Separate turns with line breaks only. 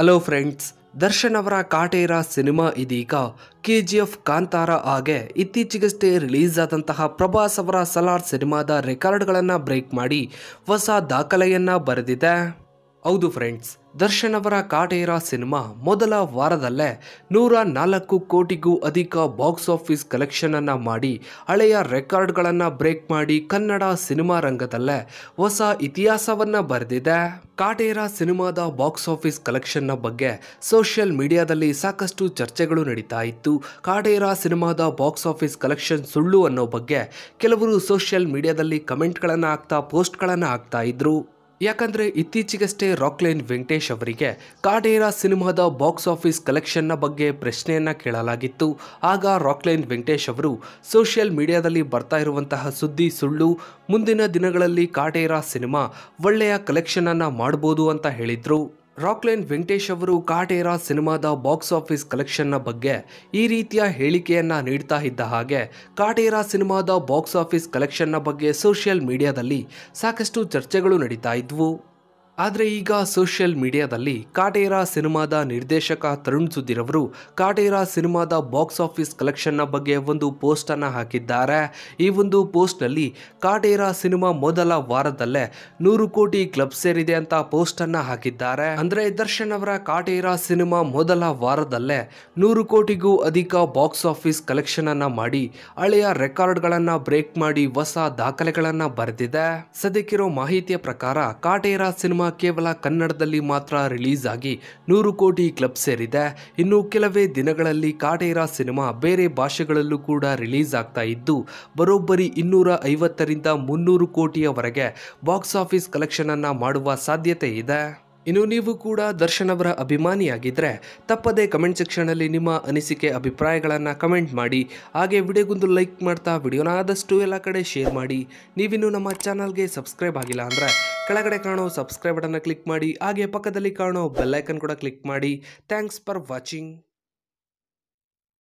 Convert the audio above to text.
Hello friends, Darshan ಅವರ Kaatera cinema ಇದೀಗ KGF Kantara ಹಾಗೆ ಇತ್ತೀಚೆಗಷ್ಟೇ ರಿಲೀಸ್ ಆದಂತಹ ಪ್ರಭಾಸ್ ಅವರ ಸಲಾರ್ ಸಿನಿಮಾದ ರೆಕಾರ್ಡ್ಗಳನ್ನು ಬ್ರೇಕ್ ಮಾಡಿ ಹೊಸ ದಾಖಲೆಯನ್ನ ಬರೆದಿದೆ. ಹೌದು ಫ್ರೆಂಡ್ಸ್, ದರ್ಶನ್ ಅವರ ಕಾಟೇರ ಸಿನಿಮಾ ಮೊದಲ ವಾರದಲ್ಲೇ 104 ಕೋಟಿಗೂ ಅಧಿಕ ಬಾಕ್ಸ್ ಆಫೀಸ್ ಕಲೆಕ್ಷನ್ ಅನ್ನ ಮಾಡಿ ಹಳೆಯ ರೆಕಾರ್ಡ್ಗಳನ್ನು ಬ್ರೇಕ್ ಮಾಡಿ ಕನ್ನಡ ಸಿನಿಮಾ ರಂಗದಲ್ಲೇ ಹೊಸ ಇತಿಹಾಸವನ್ನ ಬರೆದಿದೆ. ಕಾಟೇರ ಸಿನಿಮಾದ ಬಾಕ್ಸ್ ಆಫೀಸ್ ಕಲೆಕ್ಷನ್ನ ಬಗ್ಗೆ ಸೋಷಿಯಲ್ ಮೀಡಿಯಾದಲ್ಲಿ ಸಾಕಷ್ಟು ಚರ್ಚೆಗಳು ನಡೀತಾ ಇತ್ತು. ಕಾಟೇರ ಸಿನಿಮಾದ ಬಾಕ್ಸ್ ಆಫೀಸ್ ಕಲೆಕ್ಷನ್ ಸುಳ್ಳು ಅನ್ನೋ ಬಗ್ಗೆ ಕೆಲವರು ಸೋಷಿಯಲ್ ಮೀಡಿಯಾದಲ್ಲಿ ಕಮೆಂಟ್ಗಳನ್ನು ಹಾಕ್ತಾ ಪೋಸ್ಟ್ಗಳನ್ನು ಹಾಕ್ತಾ ಇದ್ರು. ಯಾಕಂದ್ರೆ ಇತ್ತೀಚೆಗಷ್ಟೇ ರಾಕ್ಲೈನ್ ವೆಂಕಟೇಶ್ ಅವರಿಗೆ ಕಾಟೇರ ಸಿನಿಮಾದ ಬಾಕ್ಸ್ ಆಫೀಸ್ ಕಲೆಕ್ಷನ್ನ ಬಗ್ಗೆ ಪ್ರಶ್ನೆಯನ್ನ ಕೇಳಲಾಗಿತ್ತು. ಆಗ ರಾಕ್ಲೈನ್ ವೆಂಕಟೇಶ್ ಅವರು ಸೋಷಿಯಲ್ ಮೀಡಿಯಾದಲ್ಲಿ ಬರ್ತಾ ಇರುವಂತಹ ಸುದ್ದಿ ಸುಳ್ಳು, ಮುಂದಿನ ದಿನಗಳಲ್ಲಿ ಕಾಟೇರ ಸಿನಿಮಾ ಒಳ್ಳೆಯ ಕಲೆಕ್ಷನ್ ಅನ್ನ ಮಾಡಬಹುದು ಅಂತ ಹೇಳಿದ್ರು. ರಾಕ್ಲೈನ್ ವೆಂಕಟೇಶ್ ಅವರು ಕಾಟೇರ ಸಿನಿಮಾದ ಬಾಕ್ಸ್ ಆಫೀಸ್ ಕಲೆಕ್ಷನ್ನ ಬಗ್ಗೆ ಈ ರೀತಿಯ ಹೇಳಿಕೆಯನ್ನ ನೀಡ್ತಾ ಇದ್ದ ಹಾಗೆ ಕಾಟೇರ ಸಿನಿಮಾದ ಬಾಕ್ಸ್ ಆಫೀಸ್ ಕಲೆಕ್ಷನ್ನ ಬಗ್ಗೆ ಸೋಷಿಯಲ್ ಮೀಡಿಯಾದಲ್ಲಿ ಸಾಕಷ್ಟು ಚರ್ಚೆಗಳು ನಡೀತಾ ಇದ್ವು. ಆದರೆ ಈಗ ಸೋಷಿಯಲ್ ಮೀಡಿಯಾದಲ್ಲಿ ಕಾಟೇರ ಸಿನಿಮಾದ ನಿರ್ದೇಶಕ ತರುಣ್ ಸುಧೀರ್ ಅವರು ಕಾಟೇರ ಸಿನಿಮಾದ ಬಾಕ್ಸ್ ಆಫೀಸ್ ಕಲೆಕ್ಷನ್ನ ಬಗ್ಗೆ ಒಂದು ಪೋಸ್ಟ್ ಅನ್ನ ಹಾಕಿದ್ದಾರೆ. ಈ ಒಂದು ಪೋಸ್ಟ್ ನಲ್ಲಿ ಕಾಟೇರ ಸಿನಿಮಾ ಮೊದಲ ವಾರದಲ್ಲೇ 100 ಕೋಟಿ ಕ್ಲಬ್ ಸೇರಿದೆ ಅಂತ ಪೋಸ್ಟ್ ಅನ್ನ ಹಾಕಿದ್ದಾರೆ. ಅಂದ್ರೆ ದರ್ಶನ್ ಅವರ ಕಾಟೇರ ಸಿನಿಮಾ ಮೊದಲ ವಾರದಲ್ಲೇ 100 ಕೋಟಿಗೂ ಅಧಿಕ ಬಾಕ್ಸ್ ಆಫೀಸ್ ಕಲೆಕ್ಷನ್ ಅನ್ನ ಮಾಡಿ ಹಳೆಯ ರೆಕಾರ್ಡ್ ಗಳನ್ನ ಬ್ರೇಕ್ ಮಾಡಿ ಹೊಸ ದಾಖಲೆಗಳನ್ನ ಬರೆದಿದೆ. ಸದ್ಯಕ್ಕಿರೋ ಮಾಹಿತಿಯ ಪ್ರಕಾರ ಕಾಟೇರ ಸಿನಿಮಾ ಕೇವಲ ಕನ್ನಡದಲ್ಲಿ ಮಾತ್ರ ರಿಲೀಸ್ ಆಗಿ 100 ಕೋಟಿ ಕ್ಲಬ್ ಸೇರಿದೆ. ಇನ್ನು ಕೆಲವೇ ದಿನಗಳಲ್ಲಿ ಕಾಟೇರ ಸಿನಿಮಾ ಬೇರೆ ಭಾಷೆಗಳಲ್ಲೂ ಕೂಡ ರಿಲೀಸ್ ಆಗ್ತಾ ಇದ್ದು ಬರೋಬ್ಬರಿ 250ರಿಂದ 300 ಕೋಟಿಯವರೆಗೆ ಬಾಕ್ಸ್ ಆಫೀಸ್ ಕಲೆಕ್ಷನ್ ಅನ್ನ ಮಾಡುವ ಸಾಧ್ಯತೆ ಇದೆ. ಇನ್ನು ನೀವು ಕೂಡ ದರ್ಶನ್ ಅವರ ಅಭಿಮಾನಿಯಾಗಿದ್ದರೆ ತಪ್ಪದೇ ಕಮೆಂಟ್ ಸೆಕ್ಷನಲ್ಲಿ ನಿಮ್ಮ ಅನಿಸಿಕೆ ಅಭಿಪ್ರಾಯಗಳನ್ನು ಕಮೆಂಟ್ ಮಾಡಿ. ಹಾಗೆ ವಿಡಿಯೋಗೊಂದು ಲೈಕ್ ಮಾಡ್ತಾ ವಿಡಿಯೋನ ಆದಷ್ಟು ಎಲ್ಲ ಕಡೆ ಶೇರ್ ಮಾಡಿ. ನೀವಿನ್ನೂ ನಮ್ಮ ಚಾನಲ್ಗೆ ಸಬ್ಸ್ಕ್ರೈಬ್ ಆಗಿಲ್ಲ ಅಂದರೆ ಕೆಳಗಡೆ ಕಾಣೋ ಸಬ್ಸ್ಕ್ರೈಬ್ ಬಟನ್ನ ಕ್ಲಿಕ್ ಮಾಡಿ. ಹಾಗೆ ಪಕ್ಕದಲ್ಲಿ ಕಾಣೋ ಬೆಲ್ ಐಕನ್ ಕೂಡ ಕ್ಲಿಕ್ ಮಾಡಿ. Thanks for watching.